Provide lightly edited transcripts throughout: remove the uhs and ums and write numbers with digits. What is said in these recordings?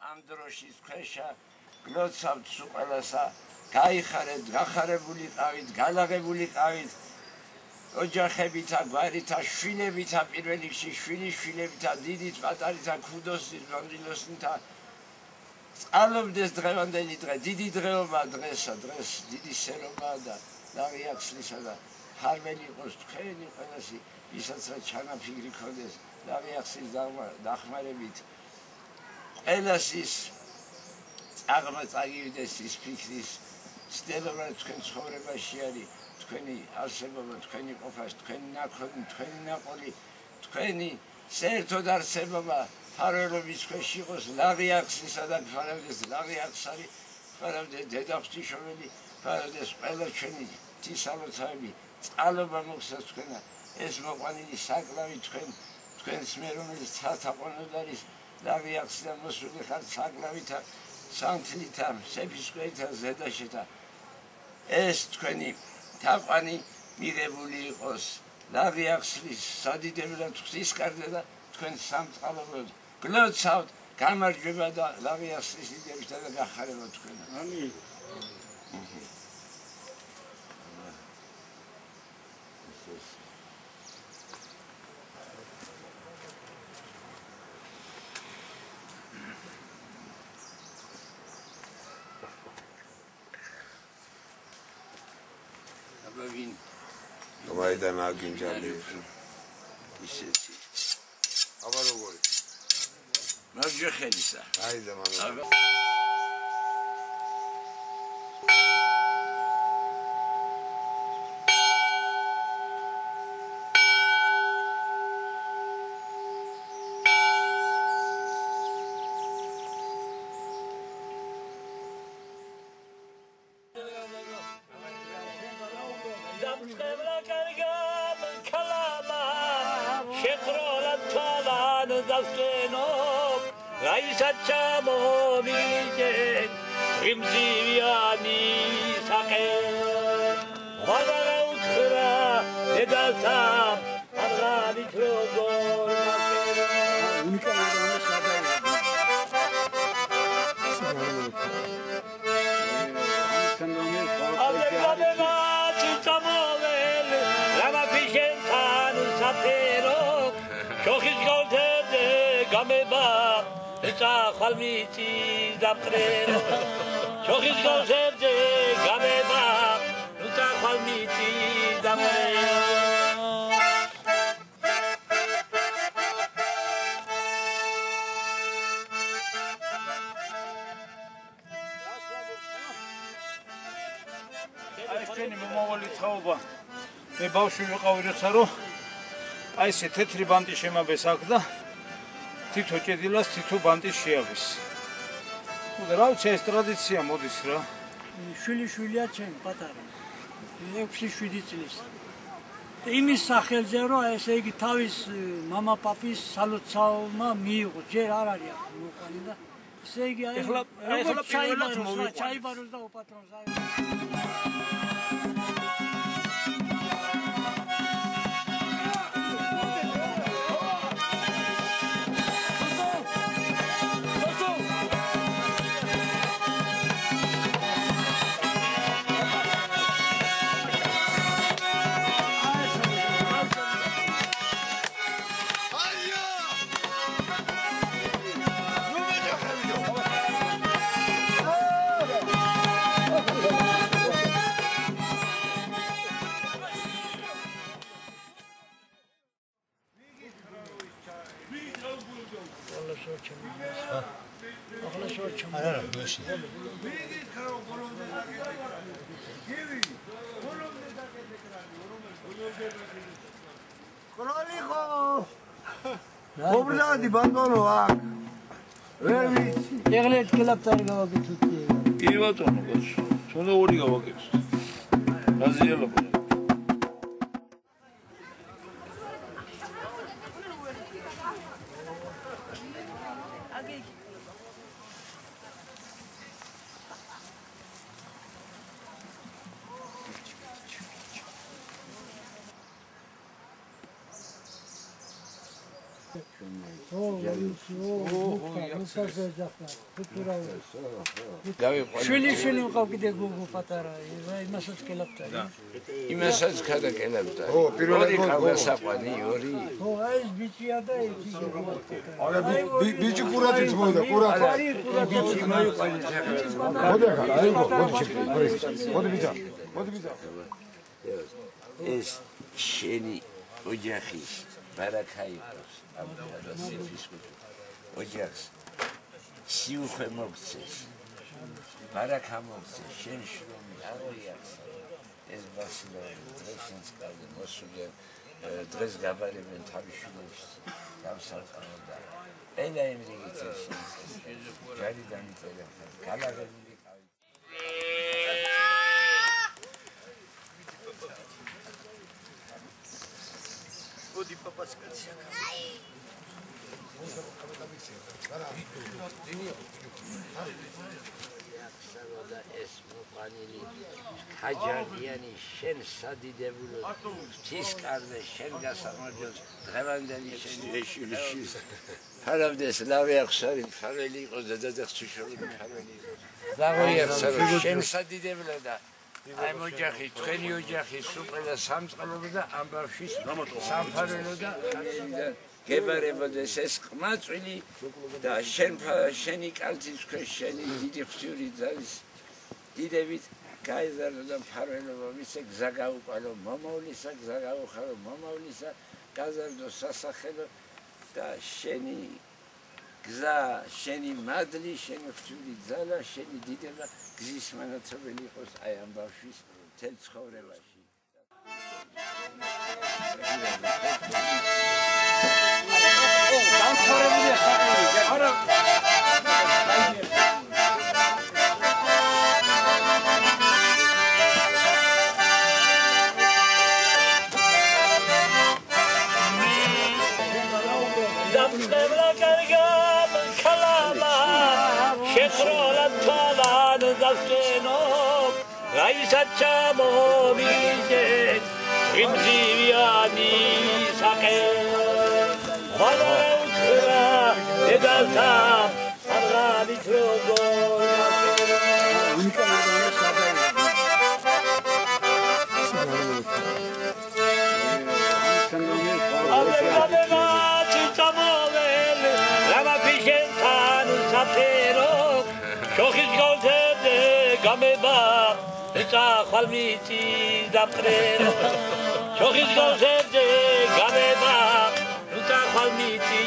ამ დროშის ქვეშა გლოცავთ სულ ყველასა გაიხარეთ, გახარებულიყავით, galაღებული ყავით ოჯახებითა, გვარითა, შვილებითა, პირველ რიგში შვილიშვილებითა, დიდით, პატარითა, ქუდოსით, ბანდილოსნითა წყალობდეს დღევანდელი დღე, დიდი დღეობა დღესა, დღეს დიდი სერობაა და ლაღიახსლისა და ფარველი იყოს თქვენი ყველასი, ვისაც რა ჩანაფიქრი ქონდეს ლაღიახსლის დახმარებით ყველას ის წაღმაწაგივდეს ის ფიქრის ცდელობა თქვენ ცხოვრებაში არის თქვენი არსებობა, თქვენი ყოფა, თქვენი ნაქონი, თქვენი ნაყოლი, თქვენი საერთოდ არსებობა ფარველობის ქვეშ იყოს ლაღიახსლისა და ფარავდეს ლაღიახსარი, ფარავდეს დედაღვთისმშობელი, ფარავდეს ყველა ჩვენი თვისალოცავები, წყალობა მოხსნას თქვენა, ეს მოყვანილი საკლავი თქვენს მე რომელიც ცალთაყოლოდ არის ლაღიახსლიდან მოსული ხართ საკლავითა, სანთლითა, სეფისკვერითა, ზედაშეთა ეს თქვენი თაყვანი მიღებული იყოს ლაღიახსლის სადიდებლად ღვთისკარზე და თქვენ სამწყალებლად გლოცავთ გამარჯვება და ლაღიახსლის დიდებითა და გახარება თქვენა. ამინ. Maiden aginjali. ისეთი. აბა როგორი? მარჯვეხელისა. აიდა მამա. Raisachamo milije rimziviani sake Khadara utkra dedasam argani trogor nake Unika odana Eta khalmiti zapre Shokhis golzerde gameba Eta khalmiti zapre Ai ჩვენი მომავალი თაობა მე ბავშვი ვიყავი როცა რომ აი ესე თეთრი ბანტი შემაბეს აქ და თითო ჭედილას თითო ბანტი შეავის. და რა ვიცი ეს ტრადიცია მოდის რა. შვილი-შვილია ჩემ პატარა. 6-7 წლის. იმის სახელზე რომ ესე იგი თავის მამა-პაპის სალოცავმა მიიღო. ჯერ არ არის აქ მოყვანი და ესე იგი აი ეხლა პირველად მოვიყვანეთ. ჩაიბაროს და უპატრონს აი Obrigado, bandono ak. ეგრეთ კლაპტარი გავაკეთოთ. კი ბატონო, კაცო. თუნდაც ორი გავაკეთოთ. რაზიალობა. შვილი მყავ კიდე გოგო პატარა იმასაც კელაპტა იმასაც გადაკელებდა პირველად ყავასაყვანი ორი აი ეს ბიჭია და ერთი არა ბიჭი ყურადით მოდა ყურადით ბიჭი მოიყვანე მოდი ახლა მოდი ბიჭა ეს შენი ოჯახის ბარაკა იყოს ამ დასწრების ოჯახს სიუხვე მოგცეს ბარაკა მოგცეს შენ შრომი აღიარს ეს ბასილები დღესაც კარგი მოსულე დღეს გაბარებენ თავის შვილებს გამსალყავ და ენა იმრიგით ჯარი დამიწერა გალაღებული ყავი ოდი პაპას კაცია ეს მოყანილი ხაჯარიანი შენ სადიდებულო თისკარზე შენ გასამარჯოს დღევანდელი შენი ეშილში ფარავდეს ლავი ახსარი ფარველი იყოს და დადახცუშორი ფარველი დაღოიახსარო შენ სადიდებულო და აი მოჯახი თქვენი ოჯახი სუპელა სამწყლობი და ამბავშის სამფარველო და გებარებოდეს ეს ყმაწვილი და შენი კალთის ქვეშ შენი დიდი ღვთიური ძალის დიდებით გაიზარდო და მფარველობა მისე გზა გაუყალო მომავლისა გზა გაუხარო მომავლისა გაზარდო სასახელო და შენი გზა შენი მადლი შენი ღვთიური ძალა შენი დიდება გზის მანაცებელი იყოს აი ამ ბავშვის მთელ ცხოვრებაში Raisachamo mije, rimziviani sake, malautra edalta, arami trogo. Rama pishentanu sapero, shokhis golzede gameba. Eta xalmiti dapkrero shokhis golzede gameba eta xalmiti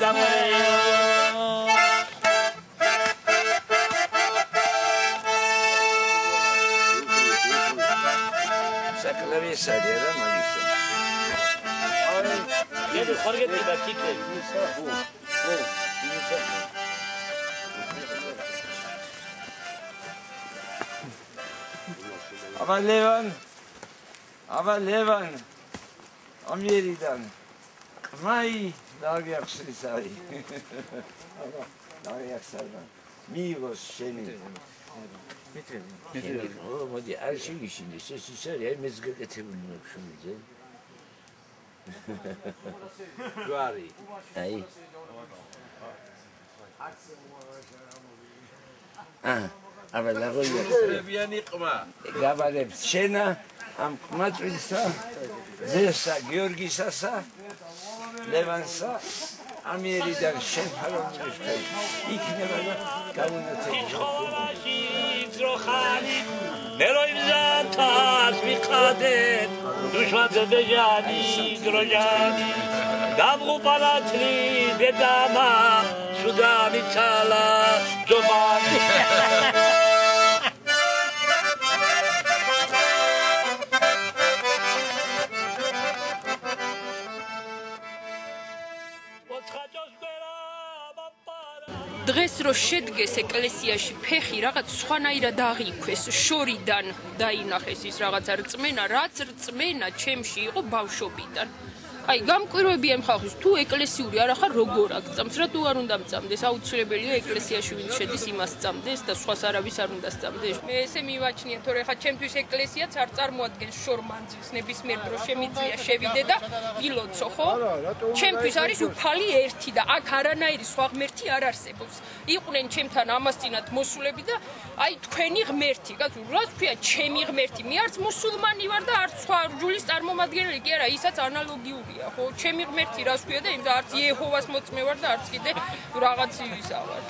dapkrero saklavi sadera magisa ay yedi xorgeti batikle Ava Levan, Amiridan, Mai, Dagiaksari, Dagiaksardan, Migos, Sheni. Oh, Modi, Alshigishin, Sessari, I miss getting Shumizen. Guari, Ay. Aber la roya. Gabareb Shena, am Matrisa, Zesa, Georgisasa, Levansa, Amerida, Shen Halon, Ikneva, Kamunate. Meroim Zatas, Mikade, Dushman Bejani, Drojani, Dabu Palatri, Bedama, Sudami Tala, Domani. დღეს რო შედგეს ეკლესიაში ფეხი რაღაც სხვანაირად აღიქვეს შორიდან დაინახეს ის რაღაცა რწმენა რაც რწმენა ჩემში იყო ბავშვობიდან აი გამკვირვებიან ხალხის თუ ეკლესიური არ ახარ როგორ აქწამს რა თუ არ უნდა მწამდეს აუცილებელია ეკლესიაში ვინც შედის იმას წამდეს და სხვას არავის არ უნდა სწამდეს მე ესე მივაჩნია თორე ხა ჩემთვის ეკლესიაც არ წარმოადგენს შორ მანძილს ნებისმიერ დროს შემიძლია შევიდე და ვილოცო ხო ჩემთვის არის უფალი ერთი და აქ არანაირი სხვა ღმერთი არ არსებობს იყვნენ ჩემთან ამასწინათ მოსულები და აი თქვენი ღმერთი რას ქვია ჩემი ღმერთი მე არც მუსულმანი ვარ და არც სხვა რჯულის წარმომადგენელი კი არა ისაც ანალოგიურია ხო ჩემი ღმერთი რას ქვია და იმ და არც იეჰოვას მოწმე ვარ და არც კიდე რაღაც ისა ვარ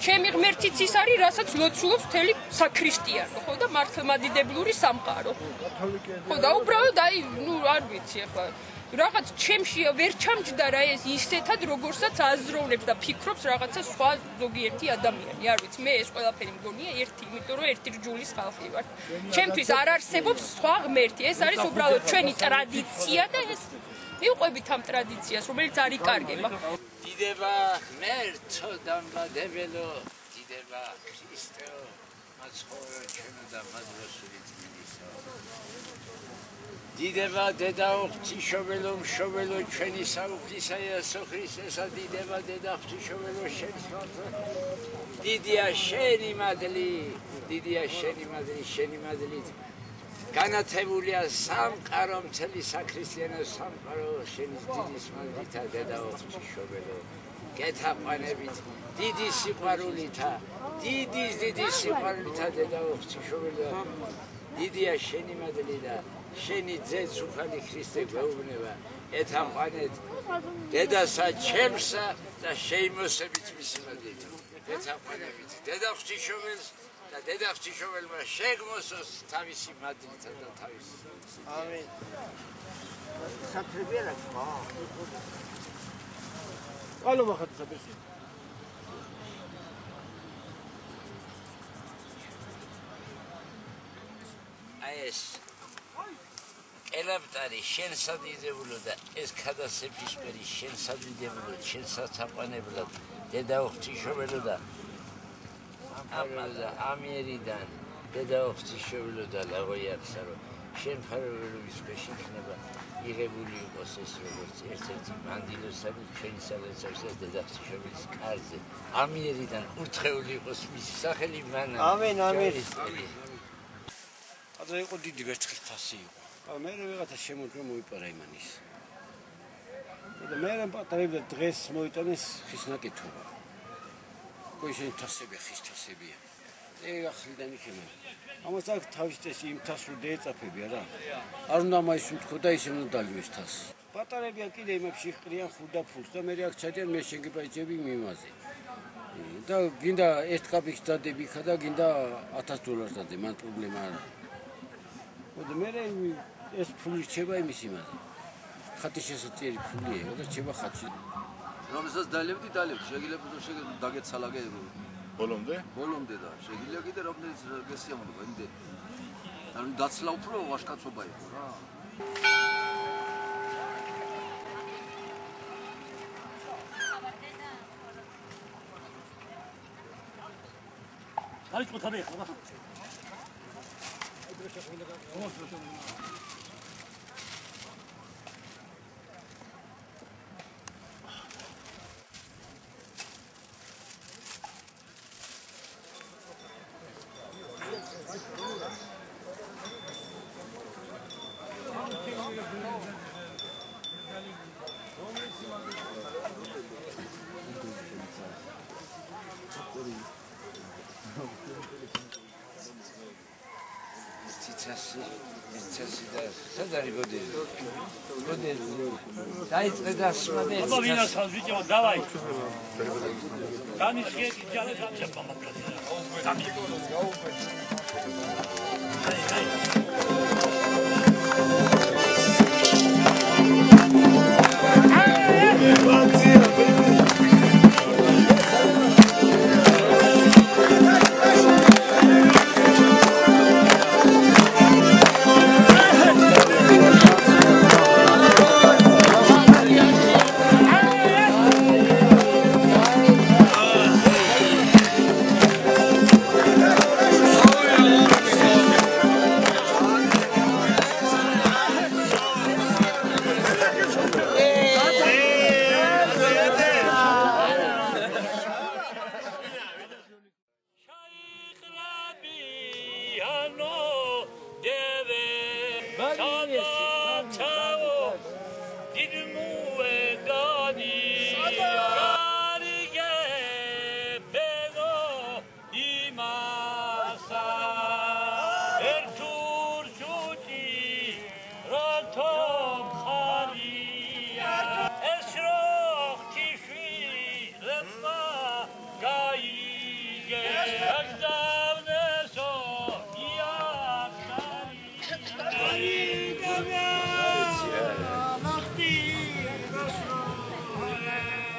ჩემი ღმერთიც ის არის რასაც ლოცულობს მთელი საქრისტიანო ხო და მართლმადიდებლური სამყარო ხო და უბრალოდ აი ნუ არ ვიცი ახლა რაღაც ჩემში ვერ ჩამჯდა რა ეს ისეთად როგორცაც აზროვნებს და ფიქრობს რაღაცა სხვა ზოგიერთი ადამიანი არ ვიცი მე ეს ყველაფერი მგონია ერთი იმიტომ რომ ერთი რჯულის ხალხი ვარ ჩემთვის არ არსებობს სხვა ღმერთი ეს არის უბრალოდ ჩვენი ტრადიცია და ეს მივყვებით ამ ტრადიციას რომელიც არ იკარგება დიდება ღმერთო დამბადებელო დიდება ქრისტეო მაცხოვრო ჩვენო და მადლოსული წმინდისო დიდება დედა ღვთისმშობელო მშობელო ჩვენი საუქრისა იესო ქრისტესა დიდება დედა ღვთისმშობელო შენს დიდია შენი მადლი შენი მადლით განათებულია სამყარო მთელი საქრისტიანო სამყარო შენის დიდის მადლითა დედა ღვთისმშობელო გეთაყვანებით დიდი სიყვარულითა დიდი სიყვარულითა დედა ღვთისმშობელო დიდია შენი მადლი და შენი ძეც უფალი ქრისტე გვეუბნება ეთაყვანეთ დედასა ჩემსა და შეიმოსებით მისი მადლით ეთაყვანებით დედა ღვთისმშობელს და დედა ღვთისმშობელმა შეგმოსოს თავისი მადლითა და თავისი ამენ საფრებია ხო ალო მახატ საბესი ეს ელაპტარი შენსადიდებულო და ეს ქადასეფისკვერი შენსადიდებულო შენსათაყვანებლად დედა ღვთისმშობელო და ამიერიდან დედა ღვთისმშობელო და ლაღოიარსა რომ შენ ფარველობის ქვეშ იქნება იღებული იყოს ეს როგორც ერთ-ერთი მანდილოსანი ჩვენი სალოცავს და დედა ღვთისმშობელის კარზე ამიერიდან ურთხეული იყოს მისი სახელი მანამ ამენ აზა იყო დიდი ვერცხლის თასი იყო მე ვიღაცა შემოდგა მოიპარა იმანის და მე პატარებდა დღეს მოიტანეს ხის ნაკეთობა კოიშენ თასები ხის თასებია ახლიდან იქნება ამას აქ თავის წესი იმ თასს რო დაეწაფებია რა არ უნდა მაის უთქო და ისე უნდა დალიოს თასი პატარებია კიდე იმებში ყრიან ხუდა ფულს და მე აქ ჩადიან მე შეგებაიჭები მიმაზე და გინდა ერთ კაპიკს დადები ხა და გინდა $1000 დადე მან პრობლემა არა და მე ეს ფული რჩება იმის იმაზე ხათი შესაწიერი ფულია და რჩება ხათში რომელსაც დალებდი შეგიძლია დაგეცალაგე ბოლომდე და შეგიძლია კიდე რომელიც გესიამოვნებო იმდე ანუ დაცლა უფრო ვაშკაცობა იყო რა არის მოთაბე ხა დაიწყე დასმადე აბა ვინასაც ვიჭო დავაი განიშგეთი ჯალე გამჭება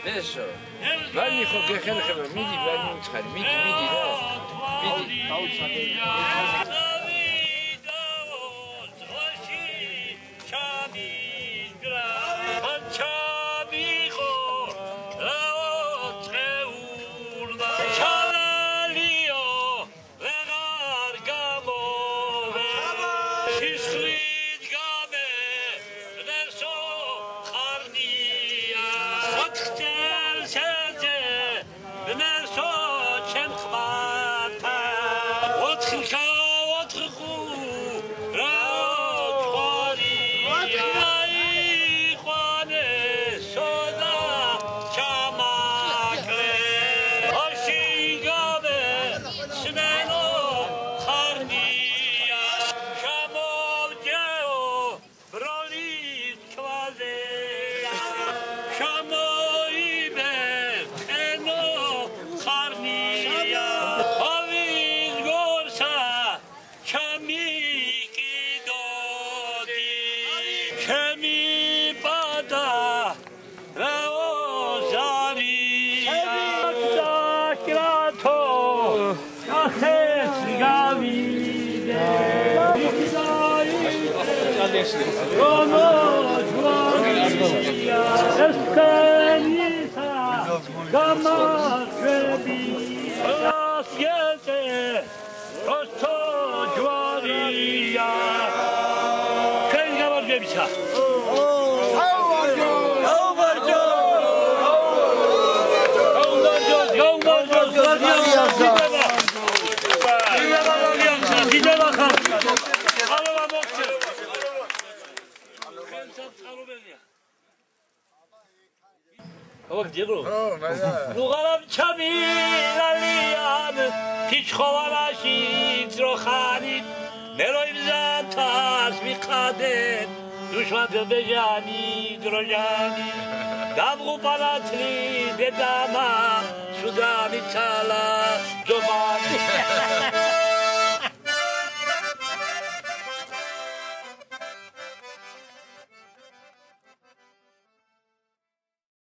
ესო ვანი ხო გეხერხება მიდი ვანი უცხარი მიდი რა მიდი დაუცადე Lugaram chami lalian tichkhovanashi dzrokhani meroim zantas miqaden dushman bejani drojani damghupalatli bedama sudani chala domani